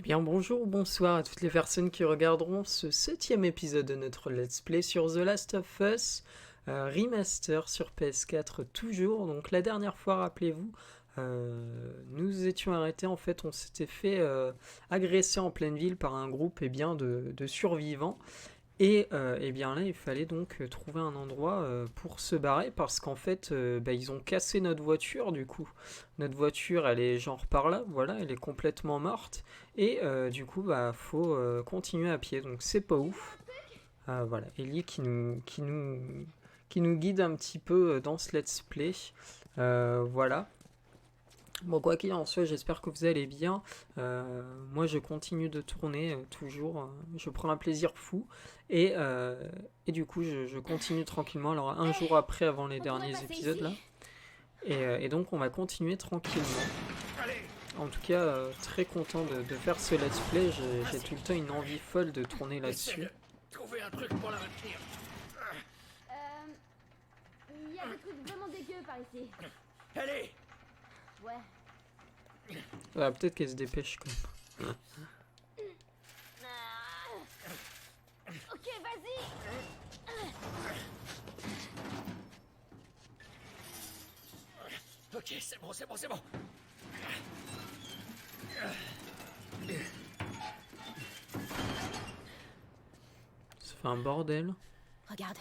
Bien bonjour ou bonsoir à toutes les personnes qui regarderont ce 7e épisode de notre Let's Play sur The Last of Us Remaster sur PS4 toujours. Donc la dernière fois, rappelez-vous, nous étions arrêtés, en fait on s'était fait agresser en pleine ville par un groupe de survivants. Et bien là, il fallait donc trouver un endroit pour se barrer parce qu'en fait, ils ont cassé notre voiture du coup. Notre voiture, elle est genre par là, voilà, elle est complètement morte. Et du coup, faut continuer à pied, donc c'est pas ouf. Voilà, Ellie qui nous guide un petit peu dans ce let's play. Voilà. Bon, quoi qu'il en soit, j'espère que vous allez bien. Moi, je continue de tourner toujours. Je prends un plaisir fou. Et du coup, je continue tranquillement. Alors, un jour après, avant les derniers épisodes, là. Et donc, on va continuer tranquillement. En tout cas, très content de faire ce let's play. J'ai tout le temps une envie folle de tourner là-dessus. Trouver un truc pour la retenir. Il y a des trucs vraiment dégueux par ici. Allez. Ouais. Peut-être qu'elle se dépêche quand même. Ok, vas-y. Ok, c'est bon, c'est bon, c'est bon. Ça fait un bordel. Regarde.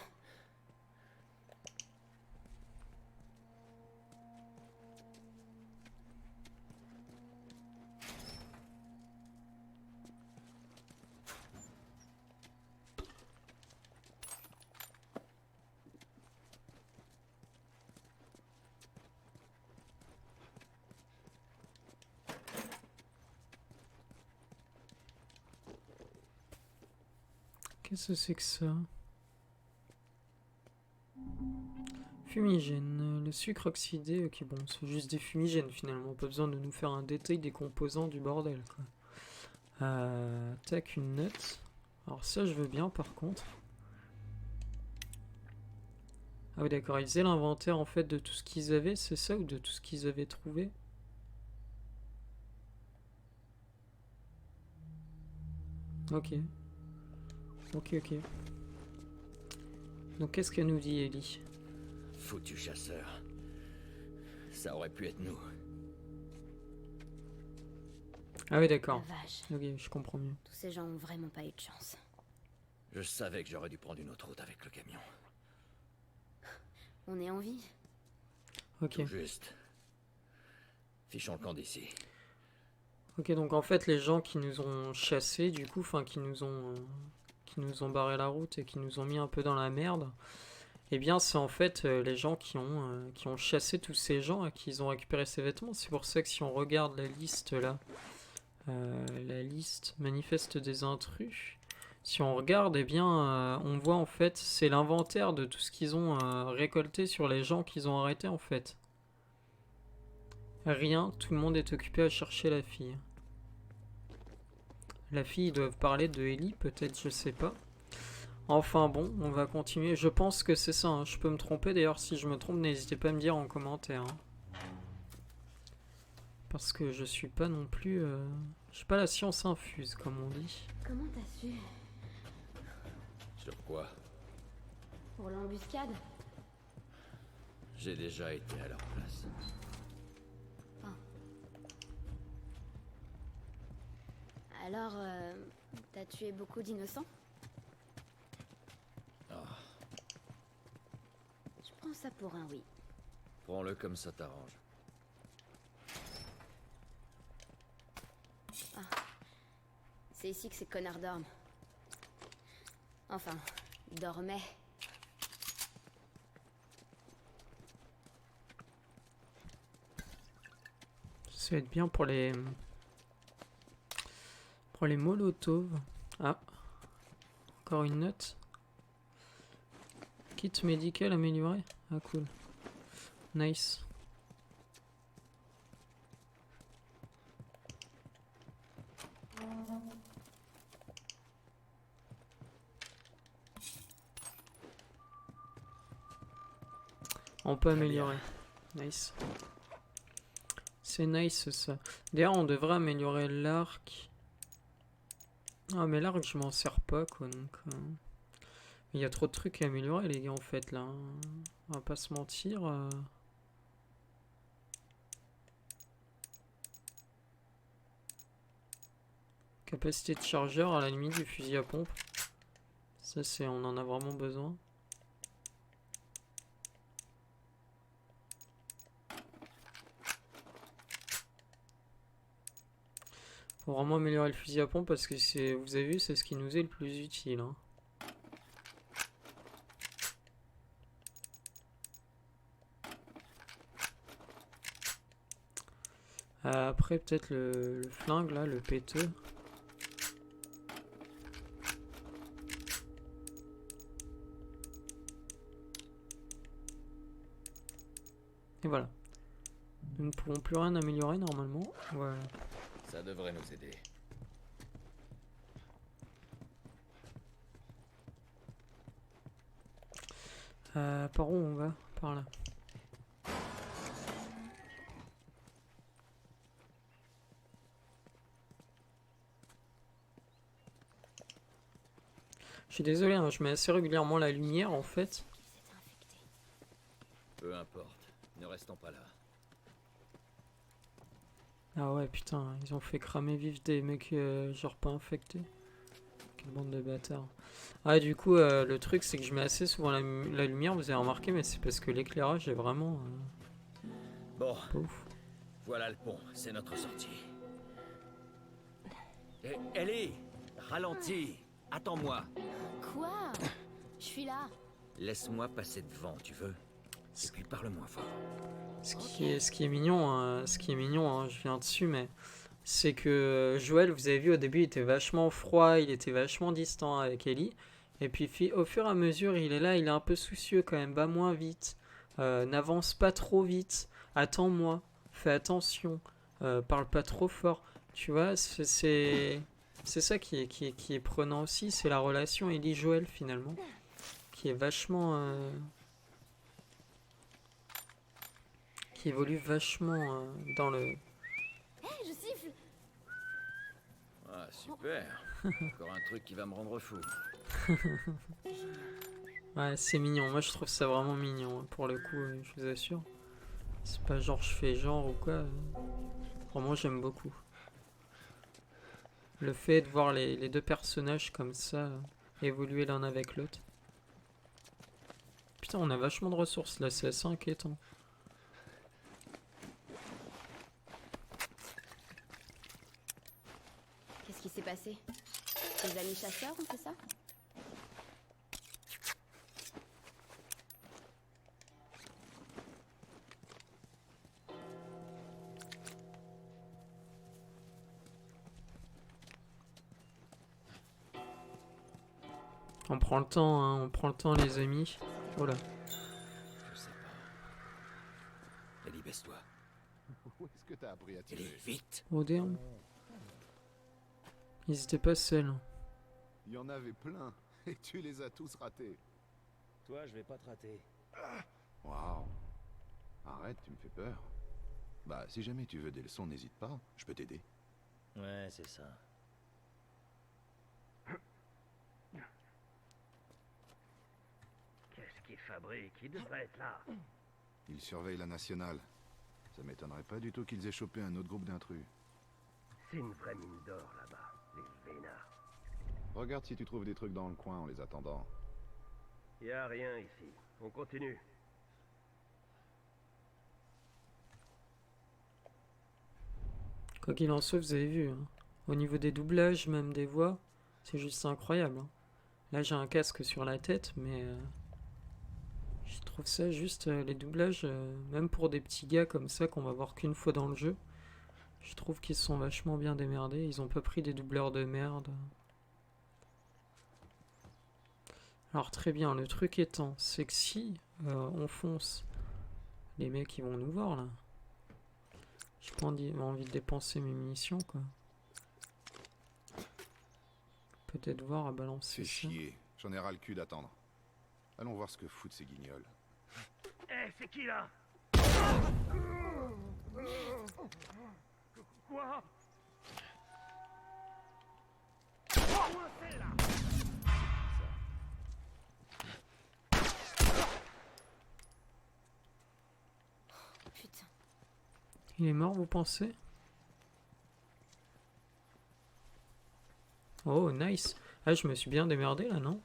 Qu'est-ce que c'est que ça? Fumigène. Le sucre oxydé. Ok, bon, c'est juste des fumigènes finalement. Pas besoin de nous faire un détail des composants du bordel, quoi. Tac, une note. Alors ça, je veux bien par contre. Ah oui, d'accord. Ils faisaient l'inventaire en fait de tout ce qu'ils avaient, c'est ça? Ou de tout ce qu'ils avaient trouvé? Ok. Ok, ok. Donc qu'est-ce qu'elle nous dit, Ellie? Foutu chasseur. Ça aurait pu être nous. Ah oui, La d'accord. vache. Ok, je comprends mieux. Tous ces gens ont vraiment pas eu de chance. Je savais que j'aurais dû prendre une autre route avec le camion. On est en vie. Ok. Tout juste. Fichons le camp d'ici. Ok, donc en fait, les gens qui nous ont chassés, du coup, enfin, qui nous ont barré la route et qui nous ont mis un peu dans la merde, eh bien, c'est en fait les gens qui ont chassé tous ces gens et qui ont récupéré ces vêtements. C'est pour ça que si on regarde la liste là, la liste manifeste des intrus, si on regarde, eh bien, on voit en fait, c'est l'inventaire de tout ce qu'ils ont récolté sur les gens qu'ils ont arrêtés en fait. Rien, tout le monde est occupé à chercher la fille. La fille, ils doivent parler de Ellie, peut-être, je sais pas. Enfin bon, on va continuer. Je pense que c'est ça, hein. Je peux me tromper. D'ailleurs, si je me trompe, n'hésitez pas à me dire en commentaire. Hein. Parce que je suis pas non plus... Je suis pas la science infuse, comme on dit. Comment t'as su? Sur quoi? Pour l'embuscade? J'ai déjà été à leur place. Alors, t'as tué beaucoup d'innocents? Ah, Je prends ça pour un oui. prends-le comme ça t'arrange. C'est ici que ces connards dorment. Enfin, dormaient. Ça va être bien pour les... Pour les Molotov. Ah. Encore une note. Kit médical amélioré. Ah, cool. Nice. On peut améliorer. Nice. C'est nice ça. D'ailleurs, on devrait améliorer l'arc. Ah mais l'arc je m'en sers pas quoi donc... Il y a trop de trucs à améliorer les gars en fait là. On va pas se mentir. Capacité de chargeur à la limite du fusil à pompe. Ça c'est, on en a vraiment besoin. Faut vraiment améliorer le fusil à pompe parce que c'est, vous avez vu, c'est ce qui nous est le plus utile. Hein. Après peut-être le flingue là, le péteux. Et voilà. Nous ne pouvons plus rien améliorer normalement. Voilà. Ça devrait nous aider. Par où on va? Par là. Je suis désolé, hein, je mets assez régulièrement la lumière en fait. Peu importe, ne restons pas là. Ah ouais putain, ils ont fait cramer vif des mecs genre pas infectés. Quelle bande de bâtards. Ah du coup le truc c'est que je mets assez souvent la lumière, vous avez remarqué, mais c'est parce que l'éclairage est vraiment Bon, pas ouf. voilà le pont, c'est notre sortie. Et Ellie, ralentis, attends-moi. Quoi? Je suis là. Laisse-moi passer devant, tu veux? Et puis parle moins fort. Ce qui est mignon, hein, je viens dessus, mais c'est que Joël, vous avez vu au début, il était vachement froid, il était vachement distant avec Ellie. Et puis au fur et à mesure, il est là, il est un peu soucieux quand même, va moins vite, n'avance pas trop vite, attends-moi, fais attention, parle pas trop fort. Tu vois, c'est ça qui est prenant aussi, c'est la relation Ellie-Joël finalement, qui est vachement... qui évolue vachement dans le... Hé, je siffle. Ah, super. Encore un truc qui va me rendre fou. Ouais, c'est mignon. Moi, je trouve ça vraiment mignon, hein, pour le coup, je vous assure. C'est pas genre je fais genre ou quoi. Vraiment, j'aime beaucoup. Le fait de voir les deux personnages comme ça évoluer l'un avec l'autre. Putain, on a vachement de ressources là, c'est assez inquiétant. Qu'est-ce qui s'est passé? Tes amis chasseurs ont fait ça? On prend le temps, hein, on prend le temps les amis. Oh là. Je sais pas. Ellie, baisse-toi. Où est-ce que t'as appris à tirer? Ellie, vite. Oh damn. Ils étaient pas seuls. Il y en avait plein, et tu les as tous ratés. Toi, je vais pas te rater. Waouh. Arrête, tu me fais peur. Bah, si jamais tu veux des leçons, n'hésite pas, je peux t'aider. Ouais, c'est ça. Qu'est-ce qu'il fabrique? Il devrait être là. Ils surveillent la nationale. Ça m'étonnerait pas du tout qu'ils aient chopé un autre groupe d'intrus. C'est une vraie mine d'or là-bas, les vénards. Regarde si tu trouves des trucs dans le coin en les attendant. Y a rien ici. On continue. Quoi qu'il en soit, vous avez vu. Hein. Au niveau des doublages, même des voix, c'est juste incroyable. Hein. Là, j'ai un casque sur la tête, mais je trouve ça juste les doublages, même pour des petits gars comme ça qu'on va voir qu'une fois dans le jeu. Je trouve qu'ils se sont vachement bien démerdés. Ils ont pas pris des doubleurs de merde. Alors très bien, le truc étant, c'est que si on fonce, les mecs ils vont nous voir là. J'ai pas envie de dépenser mes munitions quoi. Peut-être voir à balancer C'est ça. chier, j'en ai ras le cul d'attendre. Allons voir ce que foutent ces guignols. Eh, c'est qui là? Quoi? Il est mort, vous pensez? Oh, nice. Ah, je me suis bien démerdé là, non?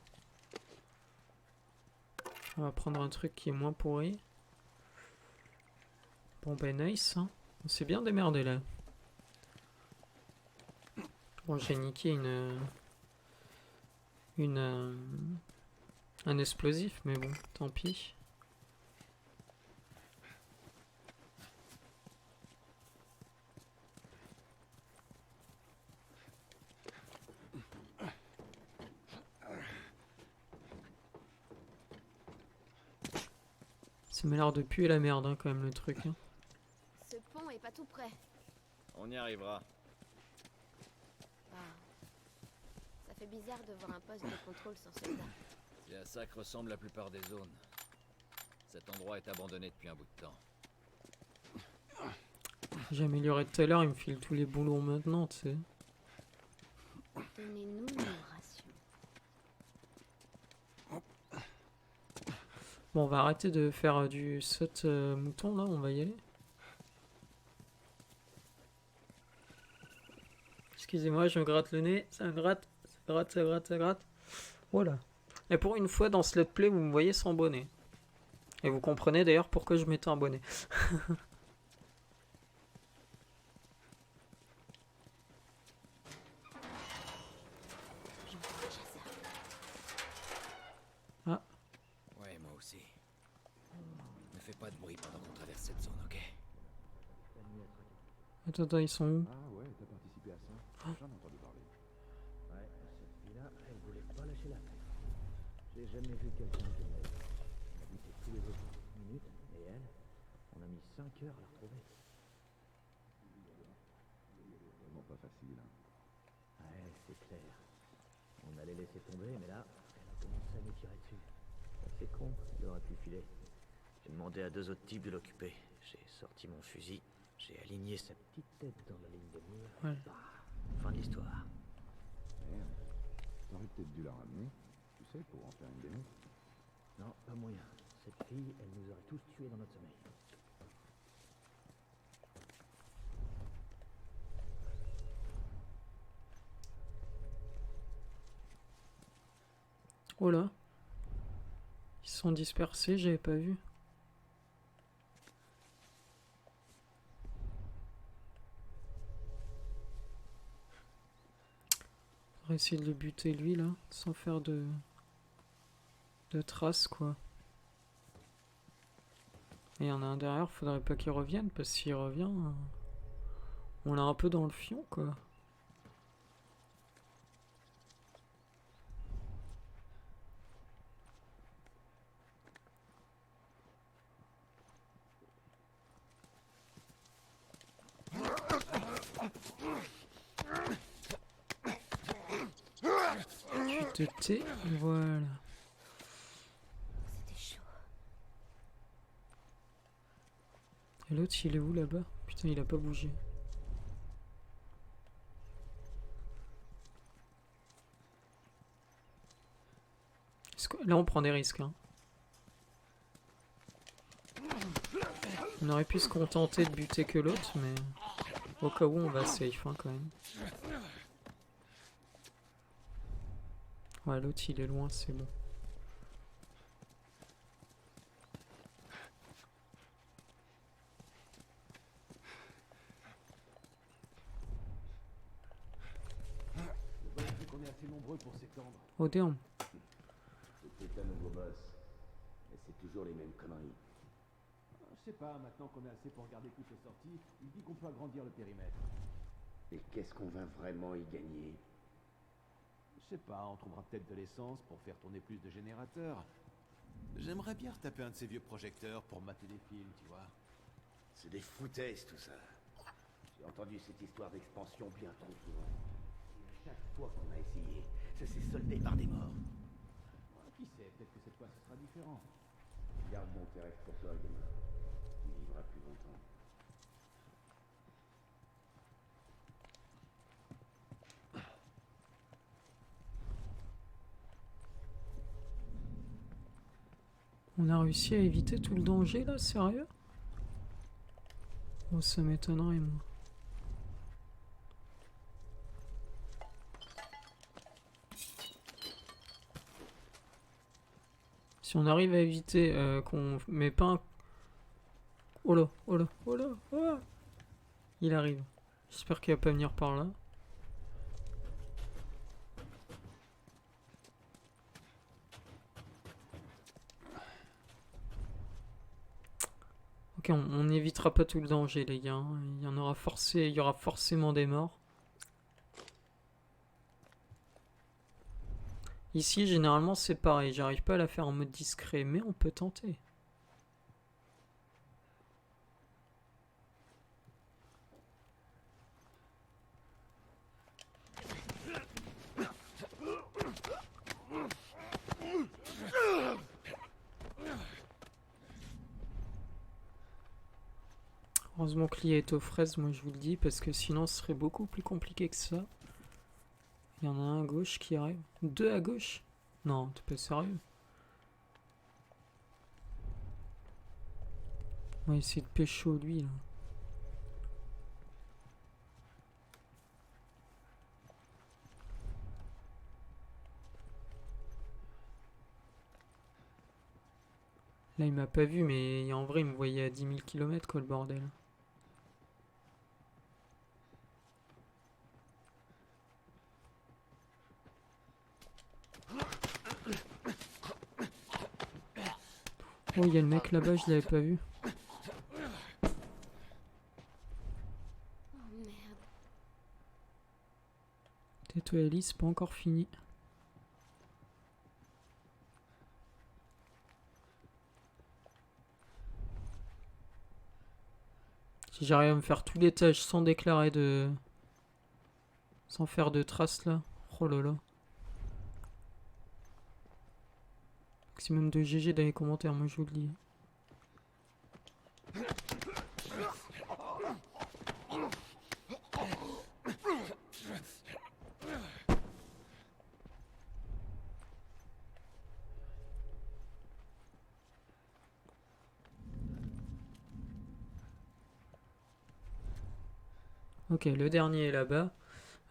On va prendre un truc qui est moins pourri. Bon, ben nice. Hein. On s'est bien démerdé là. Bon, j'ai niqué un explosif, mais bon, tant pis. Ça m'a l'air de puer la merde, hein, quand même, le truc. Hein. Ce pont est pas tout près. On y arrivera. Ah. Ça fait bizarre de voir un poste de contrôle sans soldat. C'est à ça que ressemble la plupart des zones. Cet endroit est abandonné depuis un bout de temps. J'ai amélioré tout à l'heure, il me file tous les boulots maintenant, tu sais. Donnez-nous nos rations. Bon, on va arrêter de faire du saut mouton, là, on va y aller. Excusez-moi, je me gratte le nez, ça me gratte, ça gratte, ça gratte, ça gratte. Voilà. Et pour une fois, dans ce let's play, vous me voyez sans bonnet. Et vous comprenez d'ailleurs pourquoi je m'étais un bonnet. J'entends un chasseur. Ouais, moi aussi. Ne fais pas de bruit pendant qu'on traverse cette zone, ok? Attends, attends, ils sont où? Ah ouais, t'as participé à ça? J'en ai entendu parler. Ouais, cette fille-là, elle voulait pas lâcher l'affaire. J'ai jamais vu quelqu'un qui l'aide. On habitait tous les autres 30 minutes, et elle, on a mis 5 heures à la retrouver. Vraiment pas facile. Hein. Ouais, c'est clair. On allait laisser tomber, mais là, elle a commencé à nous tirer dessus. C'est con, elle aurait pu filer. J'ai demandé à 2 autres types de l'occuper. J'ai sorti mon fusil, j'ai aligné sa petite tête dans la ligne de mur. Ouais. Bah, fin de l'histoire. Merde. T'aurais peut-être dû la ramener, tu sais, pour en faire une démo. Non, pas moyen. Cette fille, elle nous aurait tous tués dans notre sommeil. Oh là. Ils se sont dispersés, j'avais pas vu. On va essayer de le buter lui là, sans faire de traces quoi. Et il y en a un derrière, faudrait pas qu'il revienne, parce que s'il revient, on l'a un peu dans le fion quoi. Tu te tais, voilà. C'était chaud. Et l'autre il est où là-bas? Putain il a pas bougé. Là on prend des risques hein. On aurait pu se contenter de buter que l'autre mais au cas où on va safe hein, quand même. Ouais l'autre il est loin c'est bon. C'est qu'on est assez nombreux pour s'étendre. Oh damn. C'est un nouveau boss. Mais c'est toujours les mêmes conneries. Je sais pas, maintenant qu'on a assez pour regarder toutes les sorties, il dit qu'on peut agrandir le périmètre. Et qu'est-ce qu'on va vraiment y gagner? Je sais pas, on trouvera peut-être de l'essence pour faire tourner plus de générateurs. J'aimerais bien retaper un de ces vieux projecteurs pour mater des films, tu vois. C'est des foutaises tout ça. J'ai entendu cette histoire d'expansion bien trop souvent. Et à chaque fois qu'on a essayé, ça s'est soldé par des morts. Qui sait, peut-être que cette fois ce sera différent. Garde mon T-Rex pour toi, gamin. Tu vivras plus longtemps. On a réussi à éviter tout le danger là, sérieux? Oh, ça m'étonnerait, moi. Si on arrive à éviter qu'on met pas un... Oh là, oh là, oh là, oh là. Il arrive. J'espère qu'il va pas venir par là. Ok, on n'évitera pas tout le danger, les gars. Il y en aura il y aura forcément des morts. Ici, généralement, c'est pareil. J'arrive pas à la faire en mode discret, mais on peut tenter. Heureusement que l'IA est aux fraises, moi je vous le dis, parce que sinon ce serait beaucoup plus compliqué que ça. Il y en a un à gauche qui arrive. Deux à gauche? Non, t'es pas sérieux. On va essayer de pécho lui là. Là il m'a pas vu, mais en vrai il me voyait à 10 000 km quoi le bordel. Oh, il y a le mec là-bas, je l'avais pas vu. Oh merde. Tais-toi Ellie, c'est pas encore fini. Si j'arrive à me faire tous les tâches sans déclarer de... sans faire de traces là. Oh là là. Maximum de GG dans les commentaires, moi je vous le dis. Ok, le dernier est là-bas.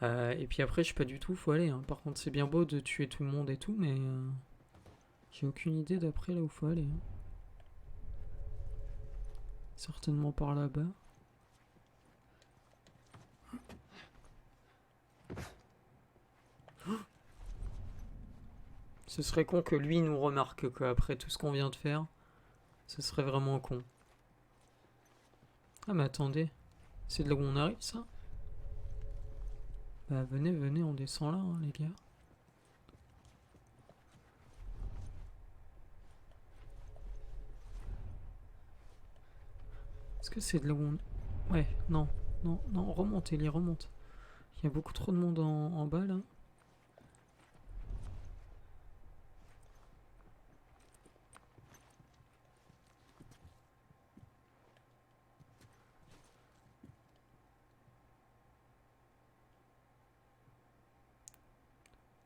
Et puis après, je sais pas du tout où faut aller. Hein. Par contre, c'est bien beau de tuer tout le monde et tout, mais j'ai aucune idée d'après là où faut aller. Hein. Certainement par là-bas. Ce serait con que lui nous remarque quoi, après tout ce qu'on vient de faire. Ce serait vraiment con. Ah mais attendez. C'est de là où on arrive ça? Bah venez, venez, on descend là hein, les gars. Est-ce que c'est de là où on... Ouais, non, non, non, remonte Ellie, remonte. Il y a beaucoup trop de monde en bas là.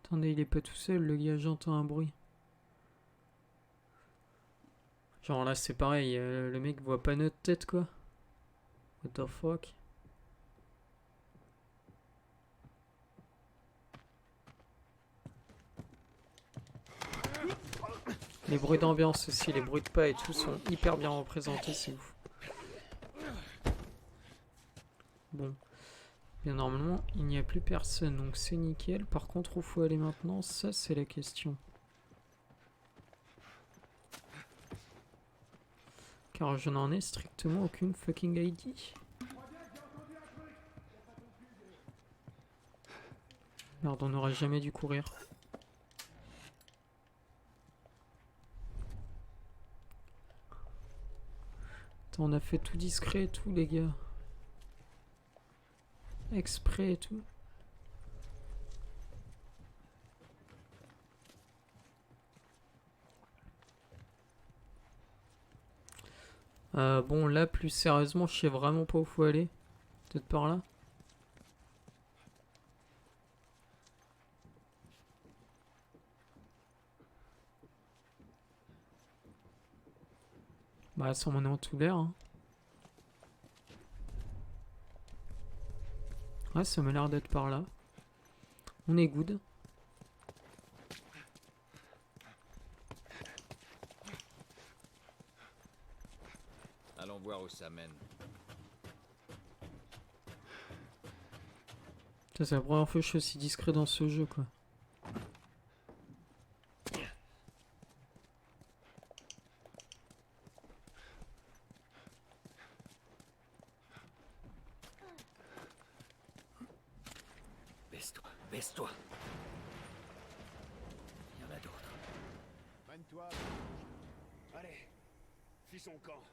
Attendez, il est pas tout seul le gars, j'entends un bruit. Genre là c'est pareil, le mec voit pas notre tête quoi. What the fuck? Les bruits d'ambiance aussi, les bruits de pas et tout sont hyper bien représentés, c'est ouf. Bon. Bien normalement, il n'y a plus personne, donc c'est nickel. Par contre, où faut aller maintenant? Ça, c'est la question. Car je n'en ai strictement aucune fucking idea. Merde, on n'aurait jamais dû courir. Attends, on a fait tout discret et tout, les gars. Exprès et tout. Bon, là, plus sérieusement, je sais vraiment pas où faut aller. Peut-être par là. Bah, ça m'en est en tout l'air. Hein. Ouais, ça m'a l'air d'être par là. On est good. Allons voir où ça mène. Ça, c'est la première fois que je suis aussi discret dans ce jeu, quoi. Baisse-toi, baisse-toi. Il y en a d'autres. Mène-toi. Allez, fuis son camp.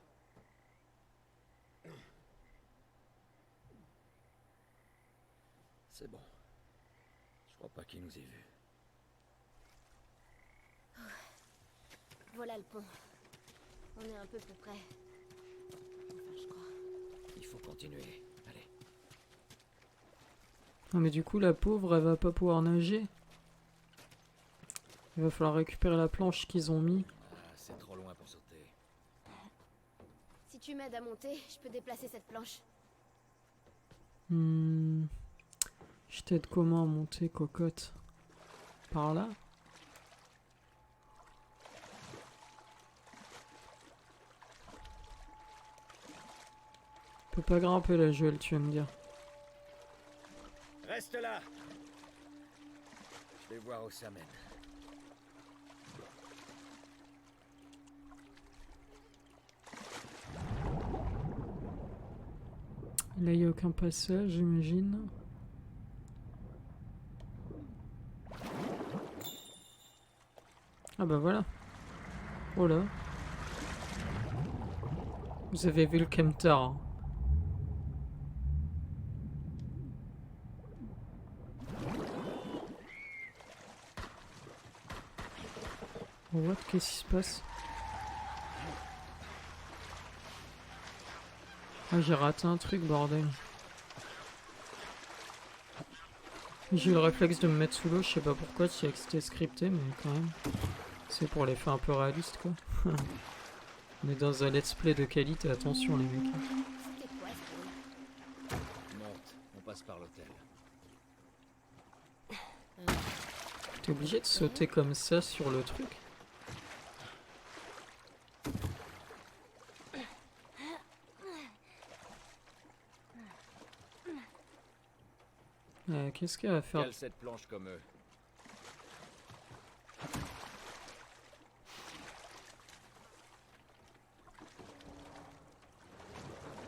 C'est bon. Je crois pas qu'il nous ait vus. Voilà le pont. On est un peu plus près. Enfin, je crois. Il faut continuer. Allez. Non, mais du coup, la pauvre, elle va pas pouvoir nager. Il va falloir récupérer la planche qu'ils ont mis. Ah, c'est trop loin pour sauter. Si tu m'aides à monter, je peux déplacer cette planche. Je t'aide comment à monter, cocotte? Par là? Je peux pas grimper là, Joël, tu vas me dire. Reste là. Je vais voir où ça mène. Là, il n'y a aucun passage, j'imagine. Ah bah voilà. Oh là. Vous avez vu le Kemtar, hein. What? Qu'est-ce qui se passe? Ah, j'ai raté un truc, bordel. J'ai eu le réflexe de me mettre sous l'eau, je sais pas pourquoi, si c'était scripté, mais quand même. C'est pour les faire un peu réalistes, quoi. On est dans un let's play de qualité, attention les mecs. C'était quoi ce bruit? Monte, on passe par l'hôtel. T'es obligé de sauter comme ça sur le truc? Qu'est-ce qu'elle va faire? Cale cette planche comme eux.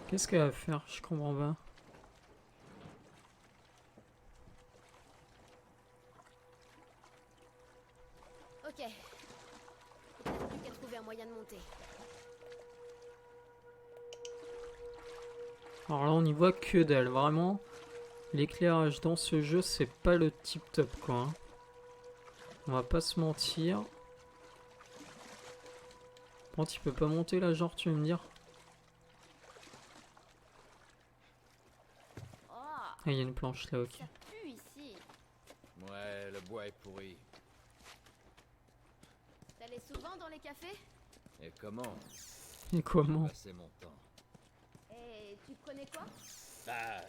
Qu'est-ce qu'elle va faire? Je comprends pas. Ok. Peut-être plus qu'à trouver un moyen de monter. Alors là, on y voit que dalle, vraiment. L'éclairage dans ce jeu, c'est pas le tip top, quoi, hein. On va pas se mentir. Bon, tu peux pas monter là, genre, tu veux me dire? Oh, Ah, il y a une planche là, ok. ça pue ici. Ouais, le bois est pourri. T'allais souvent dans les cafés? Et comment? Et comment? Passer mon temps. Et tu connais quoi? Bah,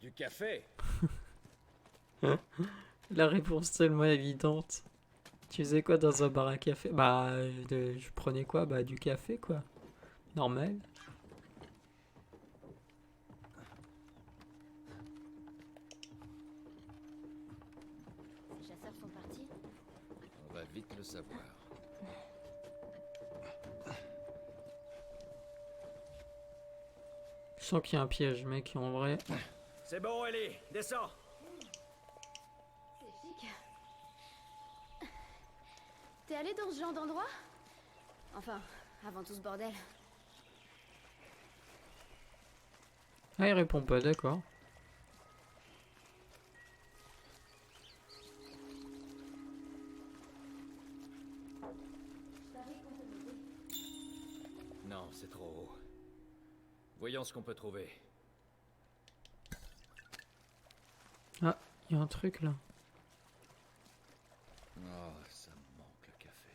du café. La réponse tellement évidente. Tu faisais quoi dans un bar à café? Bah, je prenais quoi? Bah, du café, quoi. Normal. Ces chasseurs sont partis? On va vite le savoir. Je sens qu'il y a un piège, mec, en vrai. C'est bon, Ellie, descends. C'est chic. T'es allé dans ce genre d'endroit? Enfin, avant tout ce bordel. Ah, il répond pas, d'accord. Non, c'est trop haut. Voyons ce qu'on peut trouver. Ah, il y a un truc là. Oh, ça me manque le café.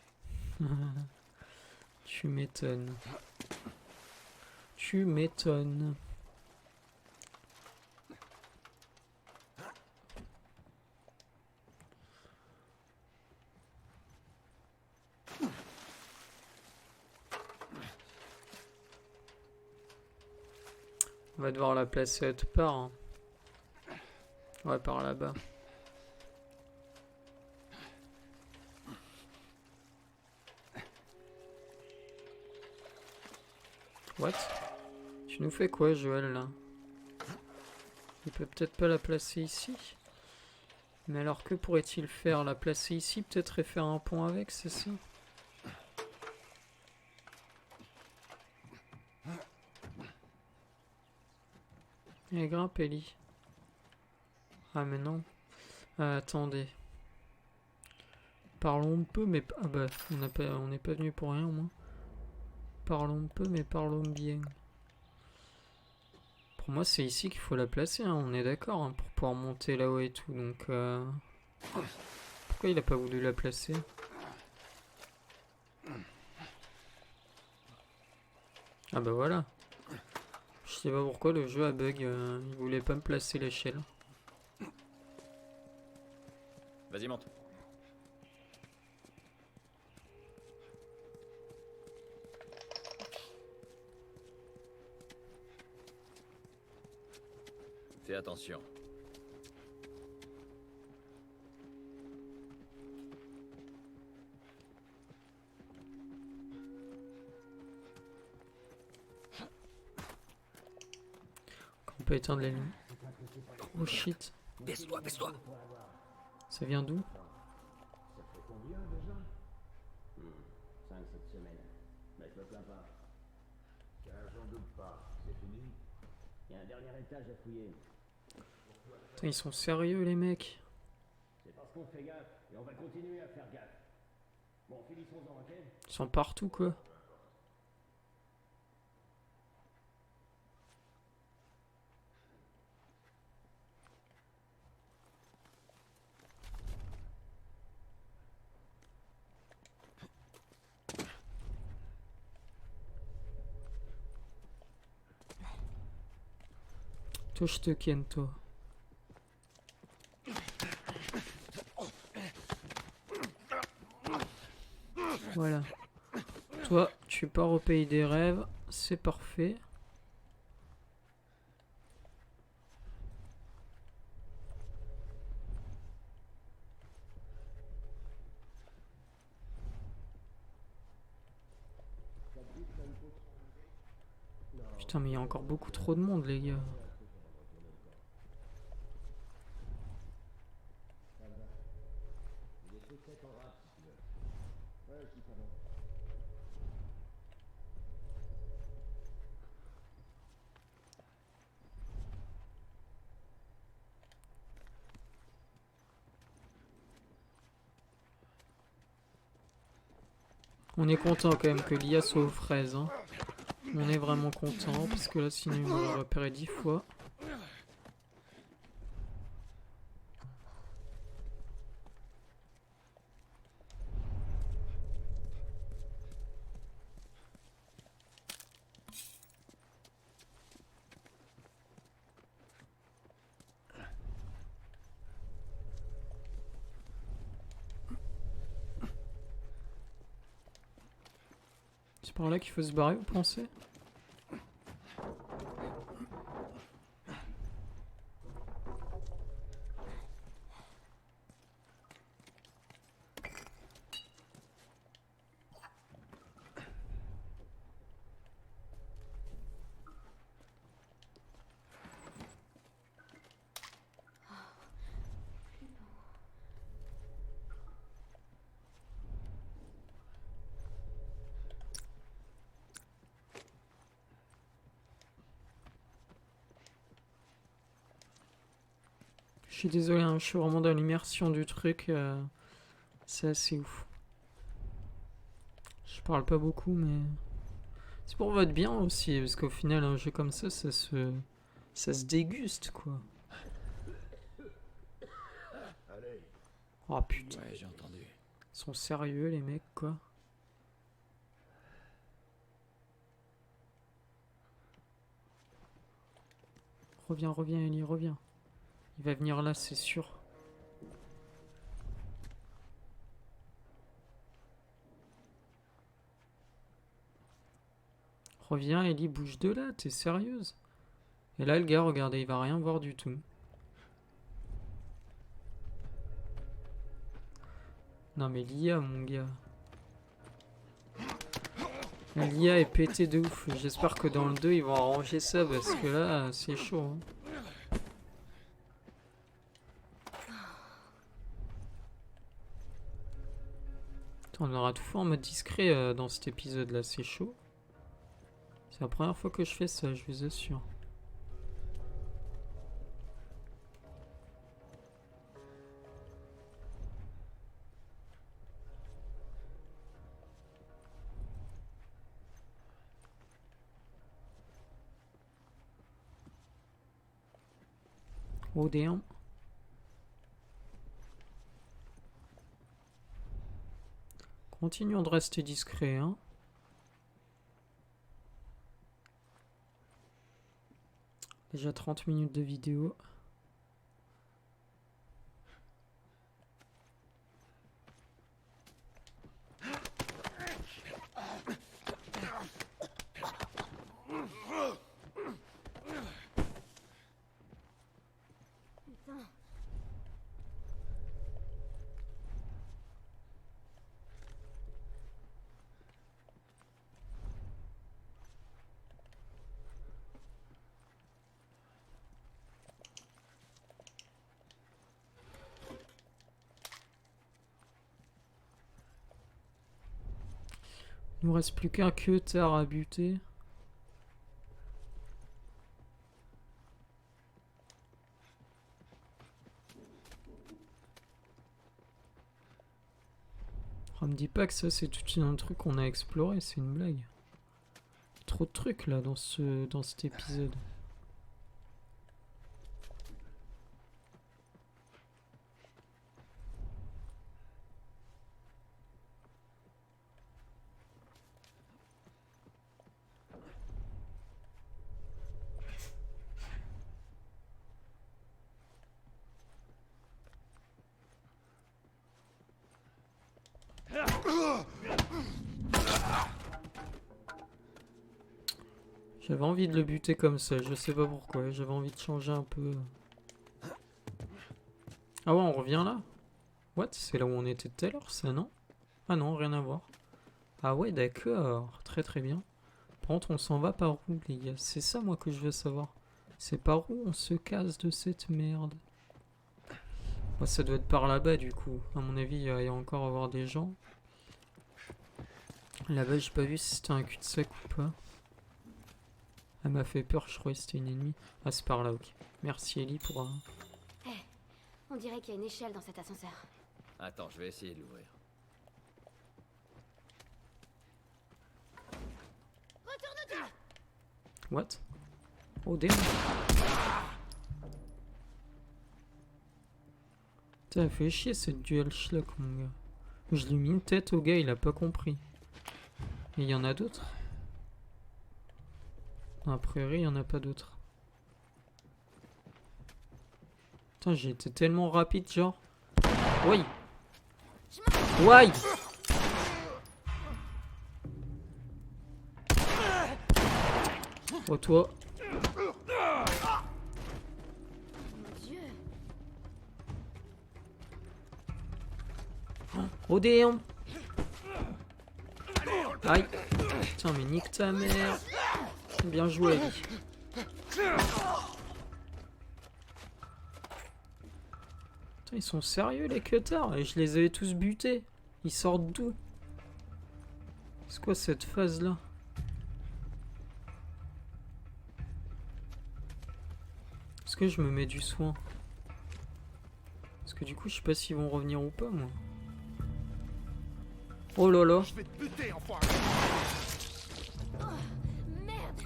Tu m'étonnes. Tu m'étonnes. va devoir la placer autre part. Hein. Ouais, par là-bas. What? Tu nous fais quoi, Joël, là? Il peut peut-être pas la placer ici. Mais alors que pourrait-il faire? La placer ici, peut-être, et faire un pont avec, c'est ça? Et grimpe, Ellie. Ah, mais non. Ah, attendez. Parlons un peu, mais... Ah bah, on n'est pas venu pour rien, au moins. Parlons un peu, mais parlons bien. Pour moi, c'est ici qu'il faut la placer, hein, on est d'accord, hein, pour pouvoir monter là-haut et tout, donc... Pourquoi il a pas voulu la placer? Ah bah voilà. Je sais pas pourquoi le jeu a bug, il voulait pas me placer l'échelle. Vas-y, monte. Fais attention. On peut éteindre les lumières. Oh shit. Baisse-toi, baisse-toi. Ça vient d'où? Ça fait combien déjà 5 cette semaine. Mais je me plains pas. J'en doute pas. C'est fini. Il y a un dernier étage à fouiller. Putain, ils sont sérieux les mecs. C'est parce qu'on fait gaffe et on va continuer à faire gaffe. Bon, finissons-en, ok? Ils sont partout quoi. Toi je te ken toi. Voilà. Toi, tu pars au pays des rêves, c'est parfait. Putain, mais il y a encore beaucoup trop de monde, les gars. On est content quand même que l'IA soit aux fraises. Hein. On est vraiment content parce que là sinon il m'aurait repéré 10 fois. C'est par là qu'il faut se barrer, vous pensez? Je suis désolé, hein, je suis vraiment dans l'immersion du truc. C'est assez ouf. Je parle pas beaucoup, mais c'est pour votre bien aussi, parce qu'au final, un jeu comme ça se déguste, quoi. Allez. Oh putain, Ouais, j'ai entendu. ils sont sérieux, les mecs, quoi. Reviens, reviens, Ellie, reviens. Il va venir là, c'est sûr. Reviens, Ellie, bouge de là, t'es sérieuse? Et là, le gars, regardez, il va rien voir du tout. Non mais l'IA, mon gars. L'IA est pétée de ouf. J'espère que dans le 2, ils vont arranger ça parce que là, c'est chaud. Hein. Attends, on aura tout fait en mode discret dans cet épisode-là, c'est chaud. C'est la première fois que je fais ça, je vous assure. Oh damn. Continuons de rester discret, hein. Déjà 30 minutes de vidéo. Putain. Il nous reste plus qu'un cutter à buter. Oh, me dis pas que ça c'est tout un truc qu'on a exploré, c'est une blague. Trop de trucs là dans cet épisode. J'avais envie de le buter comme ça, je sais pas pourquoi, j'avais envie de changer un peu. Ah ouais, on revient là? What? C'est là où on était tout à l'heure, ça, non? Ah non, rien à voir. Ah ouais, d'accord, très très bien. Par contre, on s'en va par où, les gars? C'est ça, moi, que je veux savoir. C'est par où on se casse de cette merde? Bah, ça doit être par là-bas, du coup. À mon avis, il va y encore avoir des gens. Là-bas, j'ai pas vu si c'était un cul-de-sac ou pas. Elle m'a fait peur, je croyais que c'était une ennemie. Ah, c'est par là, ok. Merci Ellie pour... On dirait qu'il y a une échelle dans cet ascenseur. Attends, je vais essayer de l'ouvrir. What? Oh, damn. Putain, fait chier cette duel schlock, mon gars. Je lui ai mis une tête au gars, il a pas compris. Et il y en a d'autres? A priori, il n'y en a pas d'autres. Putain, j'ai été tellement rapide, genre. Oui. Ouais. Oh, toi. Mon Dieu. Oh, damn. Aïe. Putain, mais nique ta mère. Bien joué, Ellie. Putain, ils sont sérieux, les cutters. Et je les avais tous butés. Ils sortent d'où? C'est quoi cette phase-là? Est-ce que je me mets du soin? Parce que du coup, je sais pas s'ils vont revenir ou pas, moi. Oh là là. Je vais te buter, enfoiré. Merde.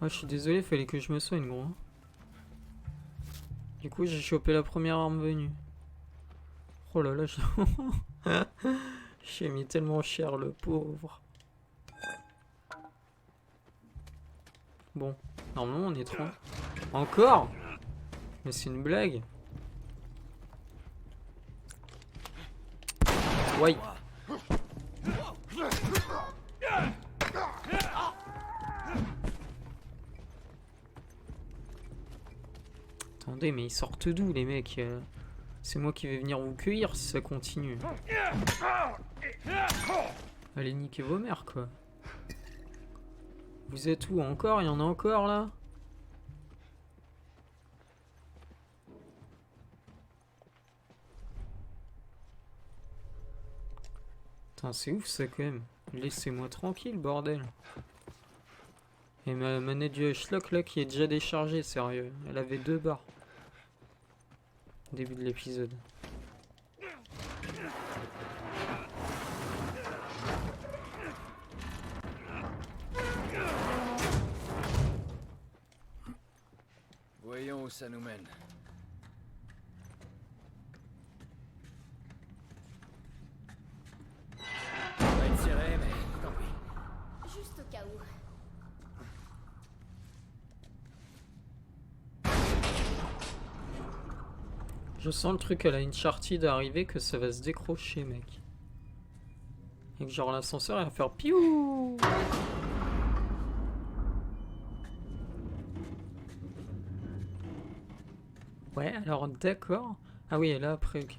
Ah, je suis désolé, fallait que je me soigne, gros. Du coup, j'ai chopé la première arme venue. Oh là là, j'ai mis tellement cher, le pauvre. Bon, normalement, on est 3. Encore? Mais c'est une blague. Ouais. attendez, mais ils sortent d'où les mecs? C'est moi qui vais venir vous cueillir si ça continue. Allez niquer vos mères quoi. Vous êtes où encore? Il y en a encore là? Putain c'est ouf ça quand même. Laissez-moi tranquille bordel. Et ma manette du H-Lock là qui est déjà déchargée, sérieux. Elle avait 2 barres. Début de l'épisode. Voyons où ça nous mène. Ça va être serré, mais tant pis. Juste au cas où. Je sens le truc à la Uncharted arriver que ça va se décrocher mec. Et que genre l'ascenseur il va faire piou. Ouais alors d'accord. Ah oui et là après ok.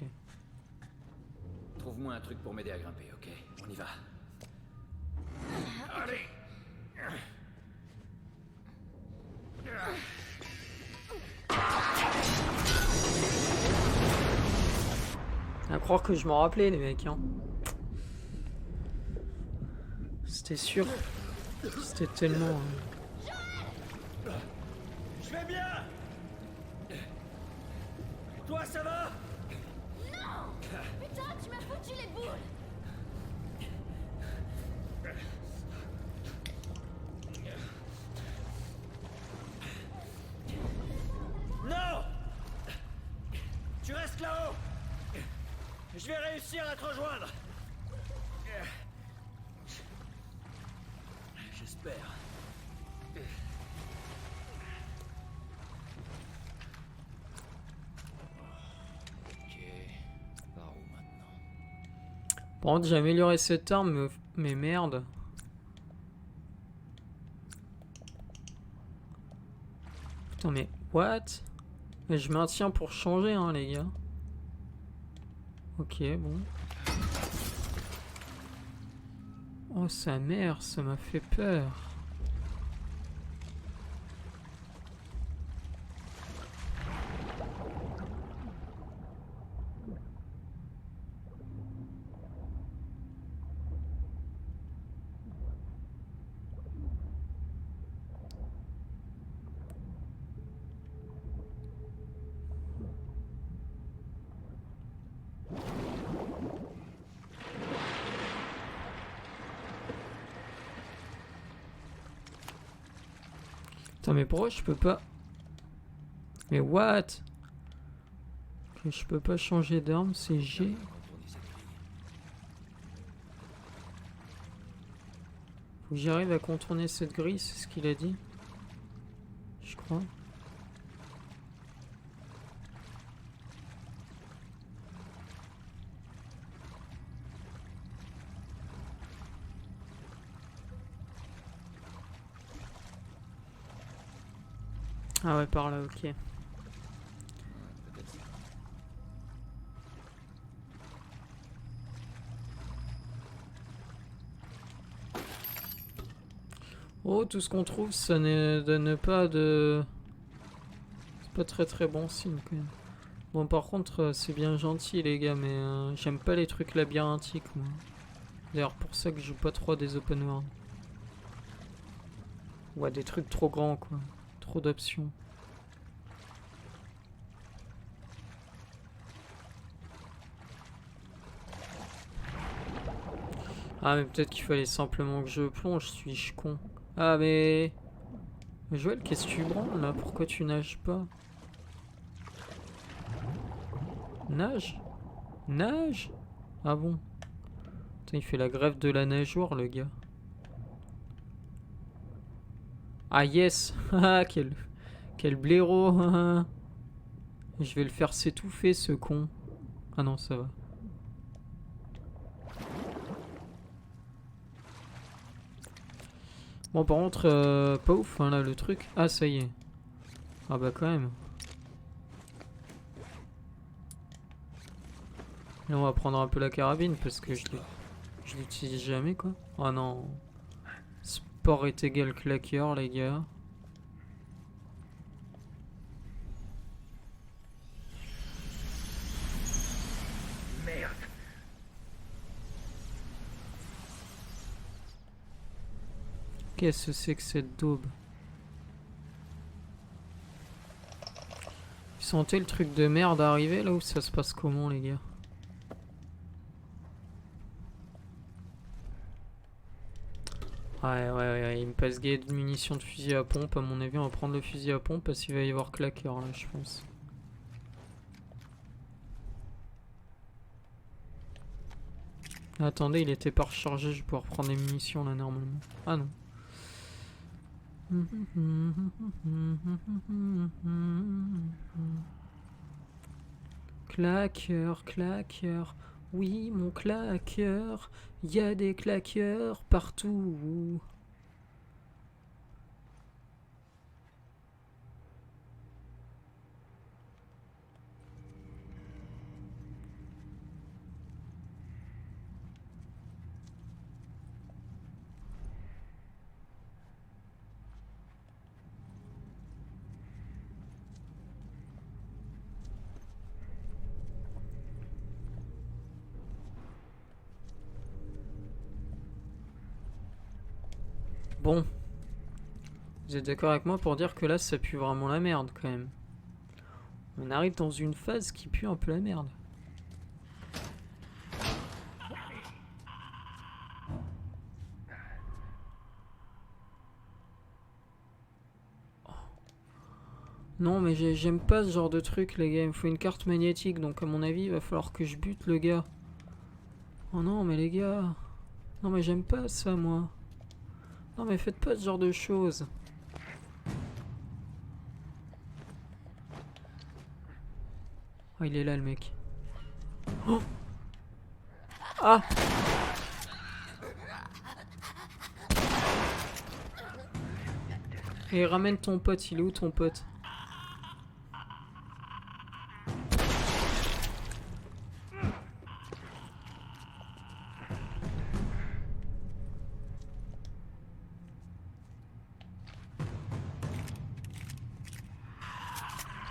Trouve-moi un truc pour m'aider à grimper, ok? On y va. Allez! À croire que je m'en rappelais les mecs hein. C'était sûr. C'était tellement... Je vais bien. Toi, ça va? Putain, tu m'as foutu les boules! Non! Tu restes là-haut. Je vais réussir à te rejoindre. J'espère. Ok. Par où maintenant? Par contre j'ai amélioré cette arme mais merde. Putain mais what? Mais je maintiens pour changer hein les gars. Ok bon. Oh sa mère, ça m'a fait peur. Putain mais pourquoi je peux pas... Mais what? Que je peux pas changer d'arme, c'est G. Faut que j'arrive à contourner cette grille, c'est ce qu'il a dit. Je crois. Ah ouais, par là, ok. Peut-être ça. Oh, tout ce qu'on trouve, ça ne donne pas de... C'est pas très très bon signe quand même. Bon, par contre, c'est bien gentil les gars, mais j'aime pas les trucs labyrinthiques, moi. D'ailleurs, pour ça que je joue pas trop à des open world. Ou à des trucs trop grands, quoi. Trop d'options. Ah, mais peut-être qu'il fallait simplement que je plonge, suis-je con? Ah, mais... Joël, qu'est-ce que tu branles, là? Pourquoi tu nages pas? Nage? Nage? Ah bon? Putain, il fait la grève de la nageoire, le gars. Ah, yes! Ah, quel blaireau! Je vais le faire s'étouffer, ce con. Ah non, ça va. Bon, par contre, pas ouf, hein, là, le truc. Ah, ça y est. Ah bah quand même. Et on va prendre un peu la carabine parce que je l'utilise jamais quoi. Oh non. Sport est égal claqueur les gars. Merde. Qu'est-ce que c'est que cette daube? Vous sentez le truc de merde arriver là ou ça se passe comment les gars? Ouais, il me passe gay de munitions de fusil à pompe. À mon avis, on va prendre le fusil à pompe parce qu'il va y avoir claqueur là, je pense. Attendez, il était pas rechargé, je vais pouvoir prendre les munitions là normalement. Ah non. Claqueur, claqueur. Oui, mon claqueur. Il y a des claqueurs partout. Bon. Vous êtes d'accord avec moi pour dire que là, ça pue vraiment la merde quand même. On arrive dans une phase qui pue un peu la merde. Non, mais j'aime pas ce genre de truc, les gars. Il me faut une carte magnétique, donc à mon avis, il va falloir que je bute le gars. Oh non, mais les gars. Non, mais j'aime pas ça, moi. Non, mais faites pas ce genre de choses. Oh, il est là, le mec. Oh! Ah! Et ramène ton pote, il est où ton pote?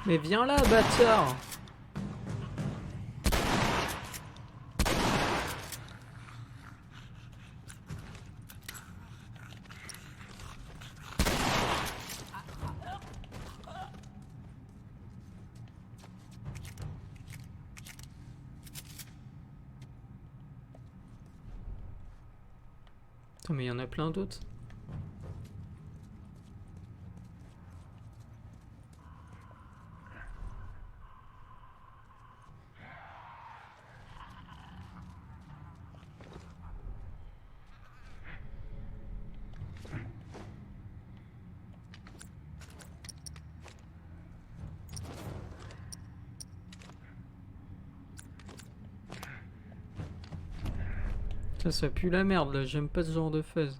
Mais viens là, bâtard! Attends, mais il y en a plein d'autres. Ça pue la merde là, j'aime pas ce genre de phase.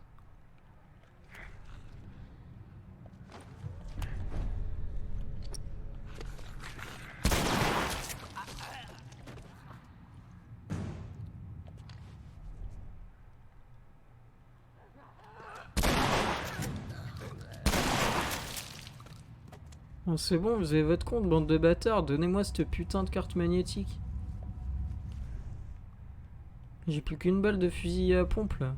Bon, c'est bon, vous avez votre compte, bande de bâtards, donnez-moi cette putain de carte magnétique. J'ai plus qu'une balle de fusil à pompe là.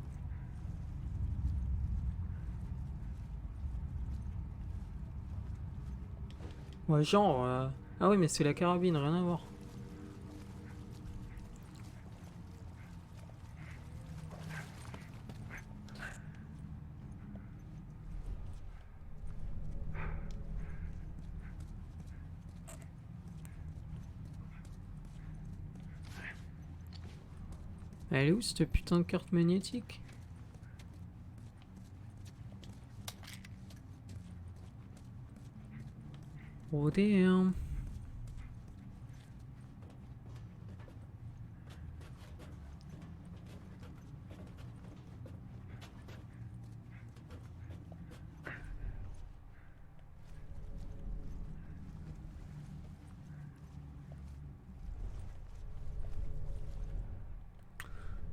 Ouais, genre. Ah oui, mais c'est la carabine, rien à voir. Elle est où cette putain de carte magnétique? Oh damn.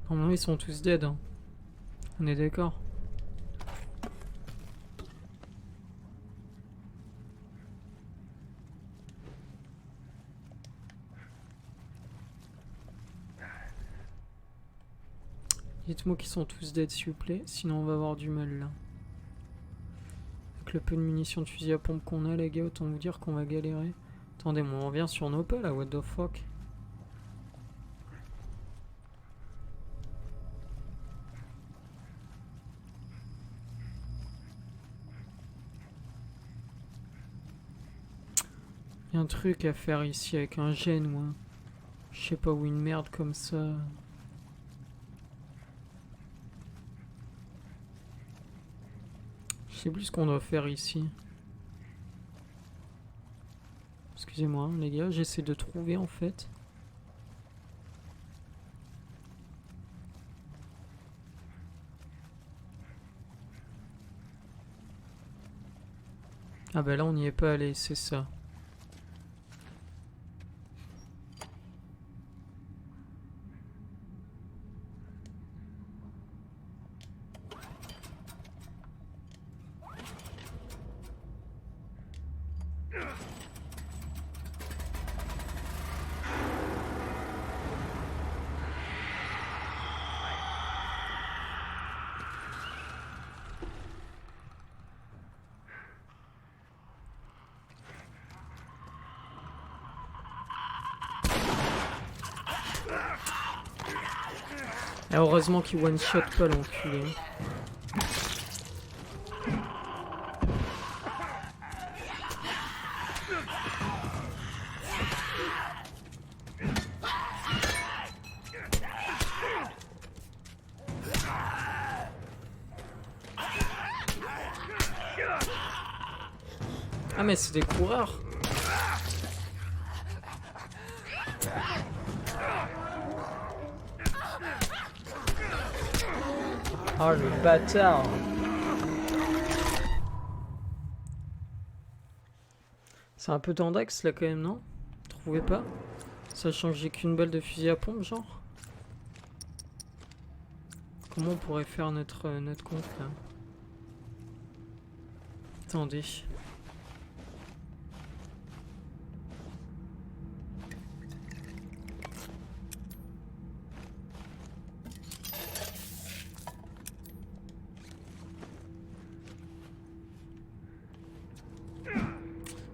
Normalement ils sont tous dead. Hein. On est d'accord. Dites-moi qu'ils sont tous dead s'il vous plaît, sinon on va avoir du mal là. Avec le peu de munitions de fusil à pompe qu'on a les gars, autant vous dire qu'on va galérer. Attendez, moi on revient sur nos pas là, what the fuck. Il y a un truc à faire ici avec un gène ou un... Je sais pas, où une merde comme ça. Je sais plus ce qu'on doit faire ici. Excusez-moi hein, les gars, j'essaie de trouver en fait. Ah bah là on n'y est pas allé, c'est ça. Et heureusement qu'il one-shot pas l'enculé. Ah mais c'est des coureurs. Oh le bâtard. C'est un peu tendax là quand même, non? Vous trouvez pas? Sachant que j'ai qu'une balle de fusil à pompe, genre. Comment on pourrait faire notre compte là? Attendez.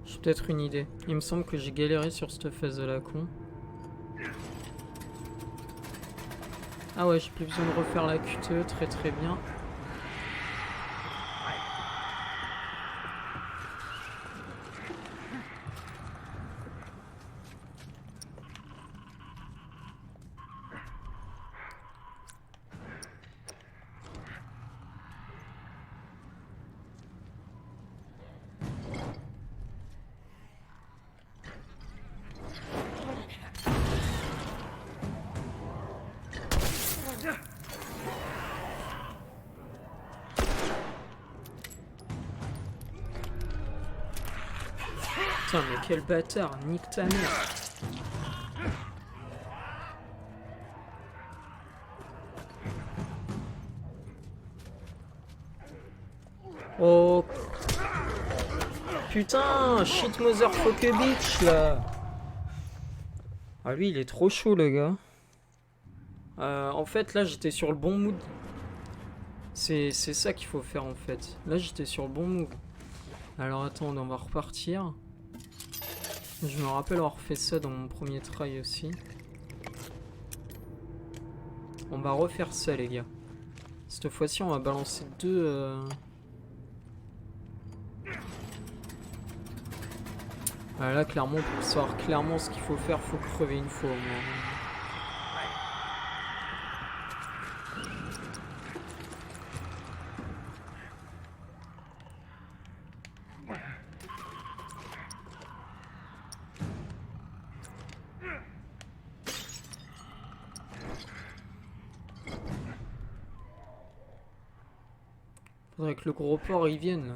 J'ai peut-être une idée. Il me semble que j'ai galéré sur cette phase de la con. Ah ouais, j'ai plus besoin de refaire la QTE, très très bien. Putain mais quel bâtard, nique ta mère. Oh putain, shit motherfucker bitch là. Ah lui il est trop chaud le gars. En fait là j'étais sur le bon mood. C'est ça qu'il faut faire en fait. Là j'étais sur le bon mood. Alors attends, on va repartir. Je me rappelle avoir fait ça dans mon premier try aussi. On va refaire ça les gars. Cette fois-ci on va balancer deux... Ah, là clairement pour savoir clairement ce qu'il faut faire, faut crever une fois au moins. Faudrait que le gros porc il vienne là.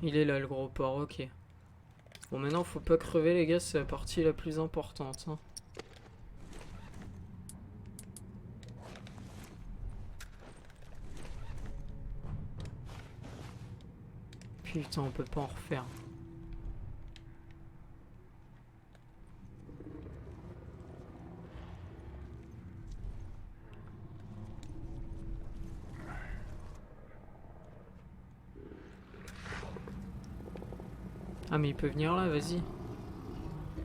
Il est là le gros porc, ok. Bon maintenant faut pas crever les gars, c'est la partie la plus importante. Hein. Putain on peut pas en refaire. Ah mais il peut venir là, vas-y.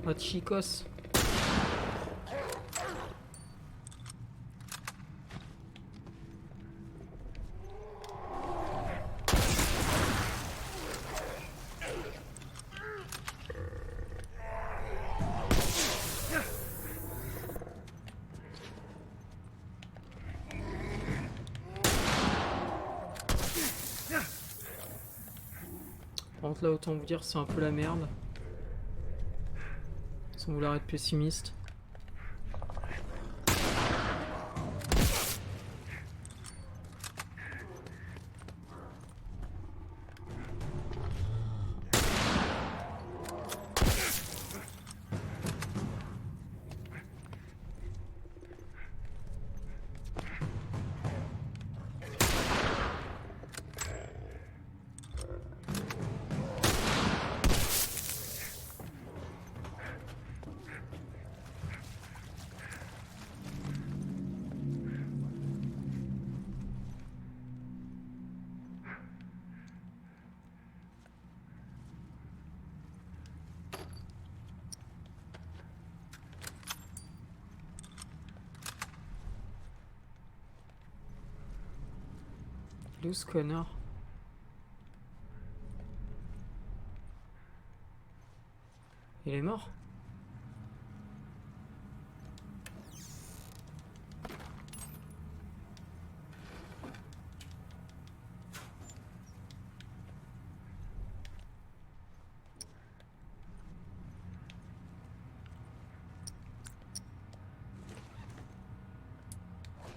Oh chicos. Par contre là autant vous dire c'est un peu la merde. Sans vouloir être pessimiste. Loose connard. Il est mort?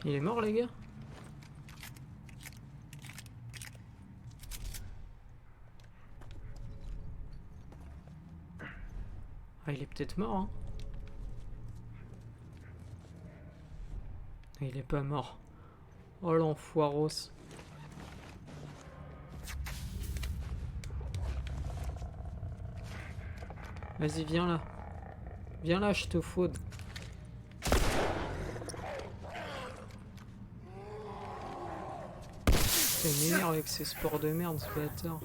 Il est mort les gars? Ah, il est peut-être mort, hein. Il est pas mort. Oh l'enfoiros. Vas-y, viens là. Viens là, je te faude. Il m'énerve avec ces sports de merde, ce bâtard.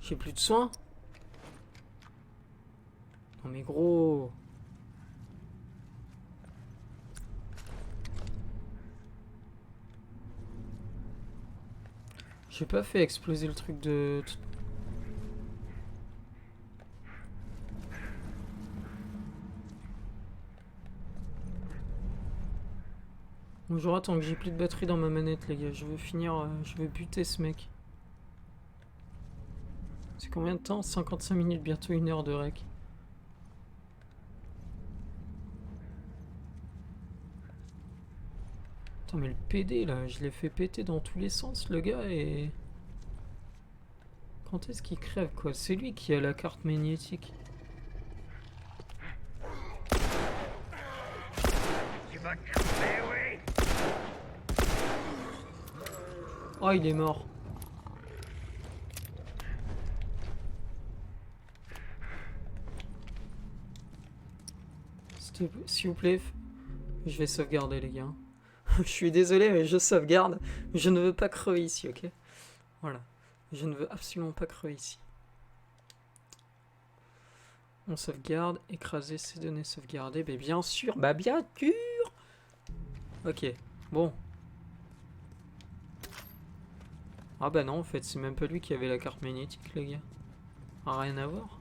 J'ai plus de soins. Non mais gros. J'ai pas fait exploser le truc de... Bonjour, attends que j'ai plus de batterie dans ma manette les gars. Je veux finir, je veux buter ce mec. C'est combien de temps? 55 minutes, bientôt 1 heure de rec. Attends mais le PD là, je l'ai fait péter dans tous les sens le gars et... Quand est-ce qu'il crève quoi? C'est lui qui a la carte magnétique. Tu vas crever, oui. Oh il est mort. S'il vous plaît, je vais sauvegarder les gars. Je suis désolé mais je sauvegarde. Je ne veux pas crever ici, ok? Voilà. Je ne veux absolument pas crever ici. On sauvegarde, écraser ces données sauvegardées. Mais bien sûr, bah bien sûr. Ok, bon. Ah bah non, en fait, c'est même pas lui qui avait la carte magnétique, les gars. Rien à voir.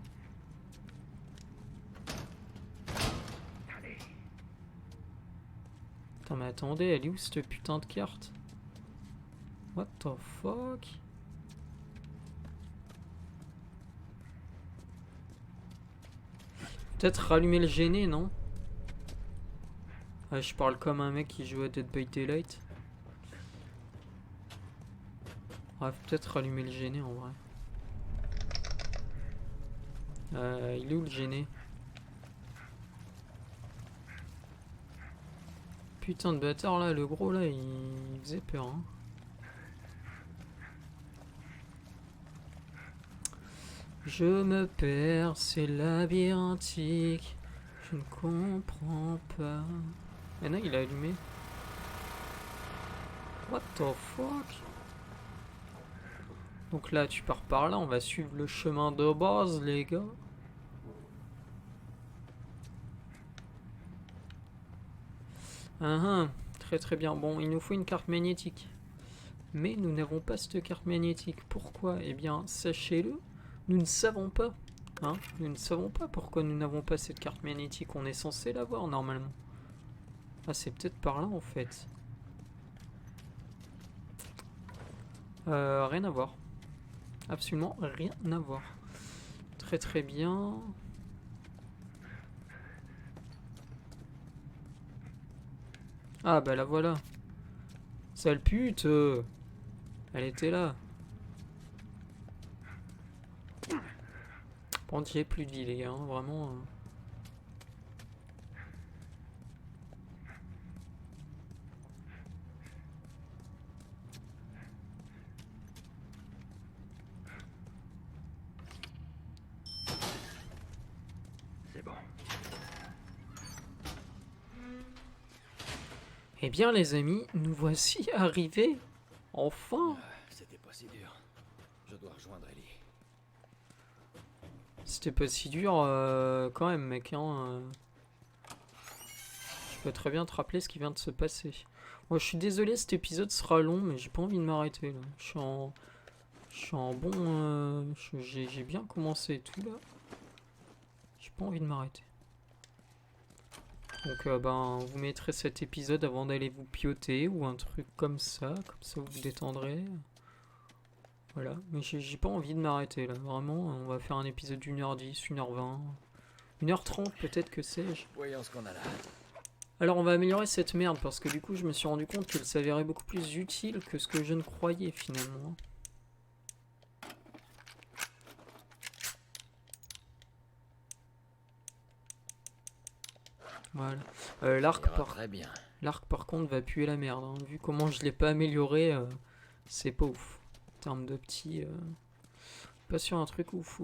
Putain, mais attendez, elle est où cette putain de carte? What the fuck? Peut-être rallumer le gêné, non? Ah, je parle comme un mec qui joue à Dead by Daylight. Ouais, peut-être rallumer le gêné en vrai. Il est où le gêné? Putain de bâtard là, le gros là, il faisait peur. Hein. Je me perds, c'est labyrinthique. Je ne comprends pas. Mais non, il a allumé. What the fuck? Donc là, tu pars par là, on va suivre le chemin de base, les gars. Très très bien. Bon, il nous faut une carte magnétique. Mais nous n'avons pas cette carte magnétique. Pourquoi? Eh bien, sachez-le, nous ne savons pas. Hein, nous ne savons pas pourquoi nous n'avons pas cette carte magnétique. On est censé l'avoir normalement. Ah, c'est peut-être par là en fait. Rien à voir. Absolument rien à voir. Très très bien. Ah bah la voilà. Sale pute. Elle était là. Par contre, j'ai plus de vie les gars, hein, vraiment. C'est bon. Eh bien les amis, nous voici arrivés. Enfin. C'était pas si dur. Je dois rejoindre Ellie. C'était pas si dur quand même mec. Hein. Je peux très bien te rappeler ce qui vient de se passer. Moi je suis désolé, cet épisode sera long, mais j'ai pas envie de m'arrêter là. Je suis en bon... j'ai bien commencé et tout là. J'ai pas envie de m'arrêter. Donc ben vous mettrez cet épisode avant d'aller vous pioter ou un truc comme ça vous vous détendrez. Voilà, mais j'ai pas envie de m'arrêter là, vraiment, on va faire un épisode d'1h10, 1h20, 1h30 peut-être, que sais-je. Voyons ce qu'on a là. Alors on va améliorer cette merde parce que du coup je me suis rendu compte qu'elle s'avérait beaucoup plus utile que ce que je ne croyais finalement. Voilà. L'arc par contre va puer la merde, hein. Vu comment je l'ai pas amélioré, c'est pas ouf. En termes de petits... pas sur un truc ouf.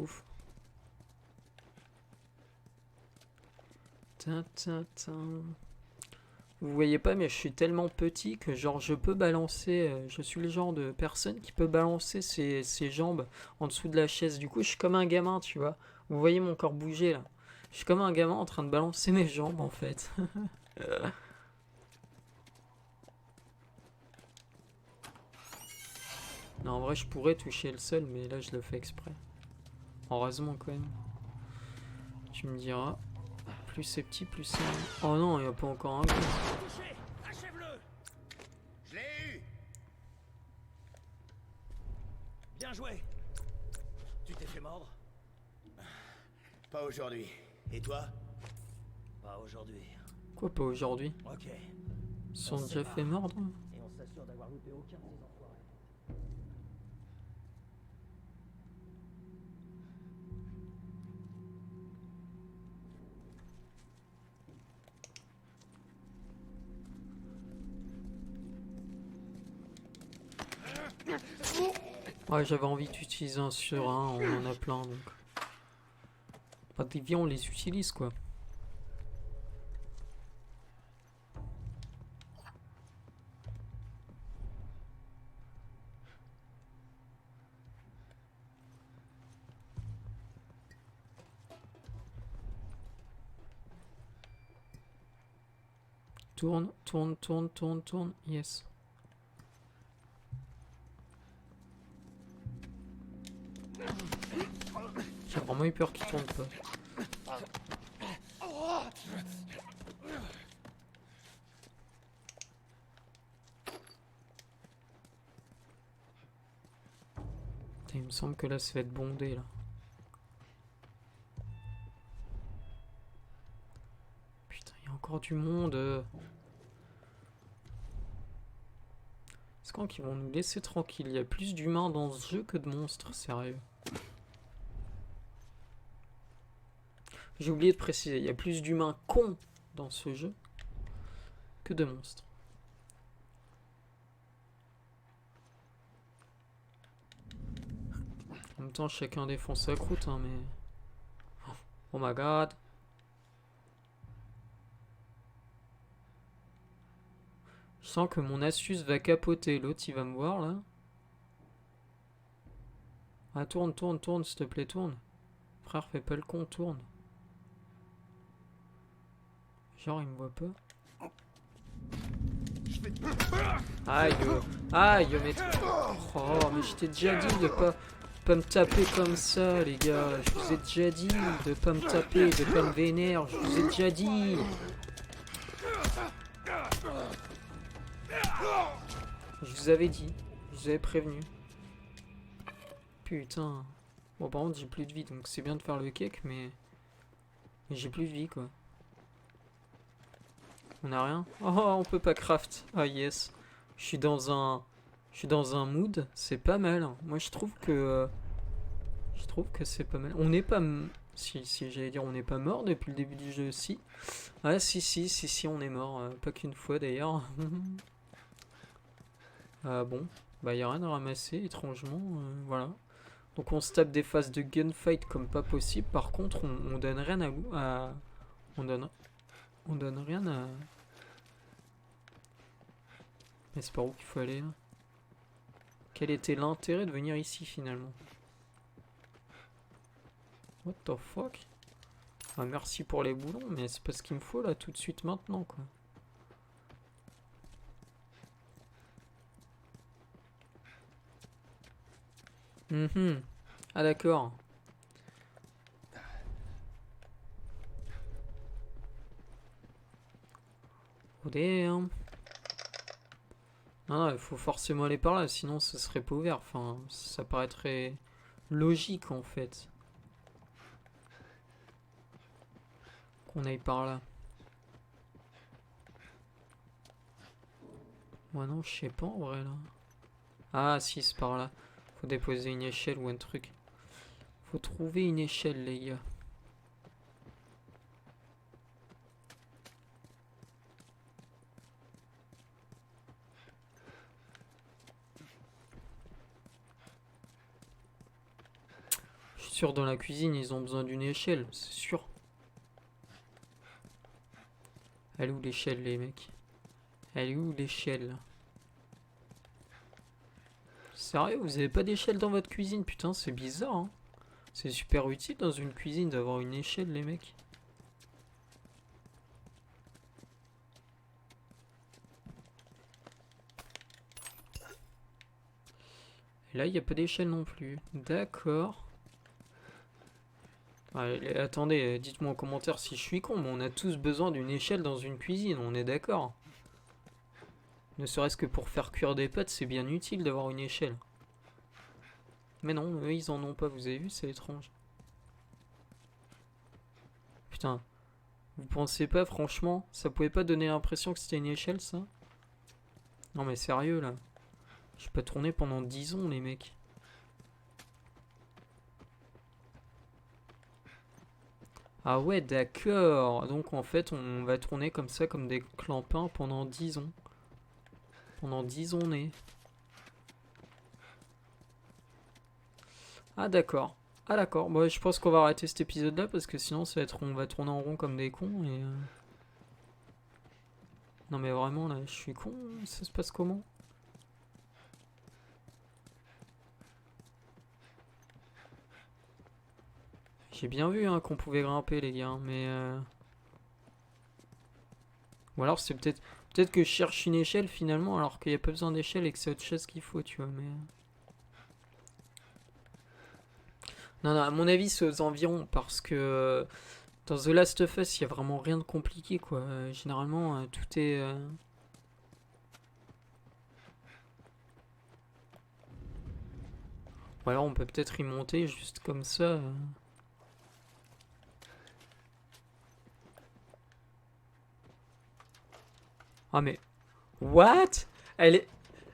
Vous voyez pas, mais je suis tellement petit que genre je peux balancer... je suis le genre de personne qui peut balancer ses jambes en dessous de la chaise. Du coup je suis comme un gamin, tu vois. Vous voyez mon corps bouger là. Je suis comme un gamin en train de balancer mes jambes en fait. Non, en vrai je pourrais toucher le sol, mais là je le fais exprès. Heureusement quand même. Tu me diras, plus c'est petit, plus c'est... Oh non, il n'y a pas encore un gars. Achève-le. Je l'ai eu. Bien joué. Tu t'es fait mordre? Pas aujourd'hui. Et toi? Pas aujourd'hui. Quoi pas aujourd'hui? Ok. Ils sont déjà fait mordre? Et on s'assure d'avoir loupé aucun de ces enfoirés. Ouais, j'avais envie d'utiliser un surin, on en a plein donc. Pas des vies, on les utilise quoi. Tourne, yes. J'ai vraiment eu peur qu'il tourne pas. Putain, il me semble que là ça va être bondé là. Putain, il y a encore du monde. C'est quand qu'ils vont nous laisser tranquilles? Il y a plus d'humains dans ce jeu que de monstres, sérieux. J'ai oublié de préciser, il y a plus d'humains cons dans ce jeu que de monstres. En même temps, chacun défonce sa croûte, hein, mais... Oh my god. Je sens que mon astuce va capoter. L'autre, il va me voir, là. Ah, tourne, tourne, tourne, s'il te plaît, tourne. Frère, fais pas le con, tourne. Genre, il me voit pas. Aïe, aïe, mais... Oh, mais je t'ai déjà dit de pas me taper comme ça, les gars. Je vous ai déjà dit de pas me taper, de pas me vénère. Je vous ai déjà dit. Je vous avais dit. Je vous avais prévenu. Putain. Bon, par contre, j'ai plus de vie, donc c'est bien de faire le cake, mais j'ai plus de vie, quoi. On a rien? Oh, on peut pas craft. Ah, yes. Je suis dans un mood. C'est pas mal. Moi, je trouve que c'est pas mal. On n'est pas... Si j'allais dire on n'est pas mort depuis le début du jeu aussi. Ah, si, on est mort. Pas qu'une fois, d'ailleurs. Bon. Bah, y a rien à ramasser, étrangement. Voilà. Donc, on se tape des phases de gunfight comme pas possible. Par contre, on donne rien à... On donne rien à... Mais c'est par où qu'il faut aller, là? Quel était l'intérêt de venir ici, finalement? What the fuck? Ah, merci pour les boulons, mais c'est pas ce qu'il me faut, là, tout de suite, maintenant, quoi. Ah, d'accord. Oh damn. Non, il faut forcément aller par là, sinon ça serait pas ouvert. Enfin, ça paraîtrait logique en fait. Qu'on aille par là. Moi non, je sais pas en vrai là. Ah si, c'est par là. Faut déposer une échelle ou un truc. Faut trouver une échelle les gars. Sûr, dans la cuisine, ils ont besoin d'une échelle, c'est sûr. Elle est où l'échelle, les mecs? Elle est où l'échelle? Sérieux, vous avez pas d'échelle dans votre cuisine? Putain, c'est bizarre, hein. C'est super utile dans une cuisine d'avoir une échelle, les mecs. Et là, il n'y a pas d'échelle non plus. D'accord. Allez, attendez, dites-moi en commentaire si je suis con, mais on a tous besoin d'une échelle dans une cuisine, on est d'accord. Ne serait-ce que pour faire cuire des pâtes, c'est bien utile d'avoir une échelle. Mais non, eux ils en ont pas, vous avez vu, c'est étrange. Putain, vous pensez pas, franchement, ça pouvait pas donner l'impression que c'était une échelle, ça? Non mais sérieux, là. J'ai pas tourné pendant 10 ans, les mecs. Ah ouais, d'accord. Donc en fait, on va tourner comme ça, comme des clampins pendant 10 ans. Pendant 10 ans, Ah d'accord. Ah d'accord. Moi, je pense qu'on va arrêter cet épisode-là parce que sinon, ça va être, on va tourner en rond comme des cons et... Non mais vraiment, là, je suis con. Ça se passe comment? J'ai bien vu hein, qu'on pouvait grimper les gars, mais... Ou alors c'est peut-être que je cherche une échelle finalement, alors qu'il n'y a pas besoin d'échelle et que c'est autre chose qu'il faut, tu vois, mais... Non, non, à mon avis, c'est aux environs, parce que dans The Last of Us, il n'y a vraiment rien de compliqué, quoi. Généralement, tout est... Ou alors, on peut peut-être y monter juste comme ça. Ah, mais... What? Elle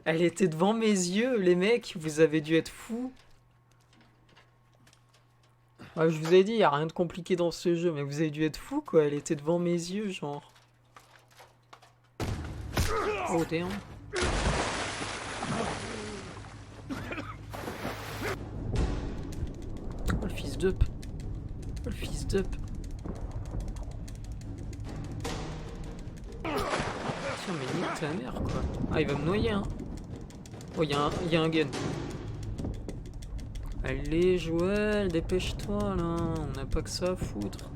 était devant mes yeux, les mecs, vous avez dû être fous. Ah, je vous ai dit, il n'y a rien de compliqué dans ce jeu, mais vous avez dû être fous, quoi. Elle était devant mes yeux, genre. Oh, damn. Oh, le fils d'up. Oh, le fils d'up. Tiens, mais nique ta mère, quoi. Ah, il va me noyer, hein. Oh, il y a un gun. Allez, Joël, dépêche-toi, là. On n'a pas que ça à foutre.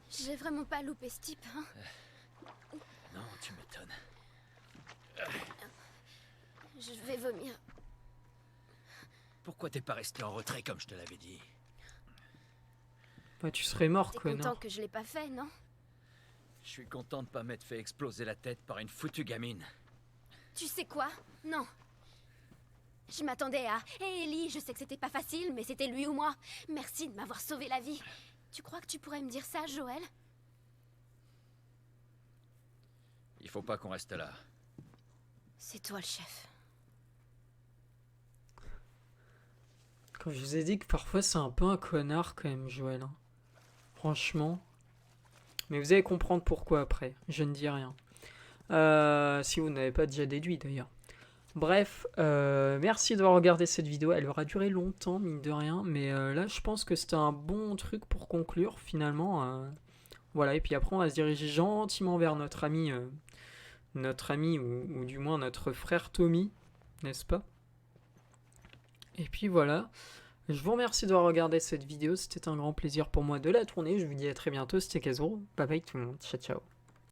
J'ai vraiment pas loupé ce type, hein. Non, tu m'étonnes. Je vais vomir. Pourquoi t'es pas resté en retrait comme je te l'avais dit? Bah, tu serais mort, T'es quoi, content non? que je l'ai pas fait, non? Je suis content de pas m'être fait exploser la tête par une foutue gamine. Tu sais quoi? Non. Je m'attendais à... Hé Ellie, je sais que c'était pas facile, mais c'était lui ou moi. Merci de m'avoir sauvé la vie. Tu crois que tu pourrais me dire ça, Joël? Il faut pas qu'on reste là. C'est toi le chef. Quand je vous ai dit que parfois c'est un peu un connard quand même, Joël. Hein. Franchement. Mais vous allez comprendre pourquoi après. Je ne dis rien. Si vous n'avez pas déjà déduit d'ailleurs. Bref, merci d'avoir regardé cette vidéo. Elle aura duré longtemps, mine de rien. Mais là, je pense que c'était un bon truc pour conclure finalement. Voilà, et puis après, on va se diriger gentiment vers notre ami ou du moins notre frère Tommy, n'est-ce pas? Et puis voilà. Je vous remercie d'avoir regardé cette vidéo. C'était un grand plaisir pour moi de la tourner. Je vous dis à très bientôt. C'était Kazuro. Bye bye tout le monde. Ciao, ciao.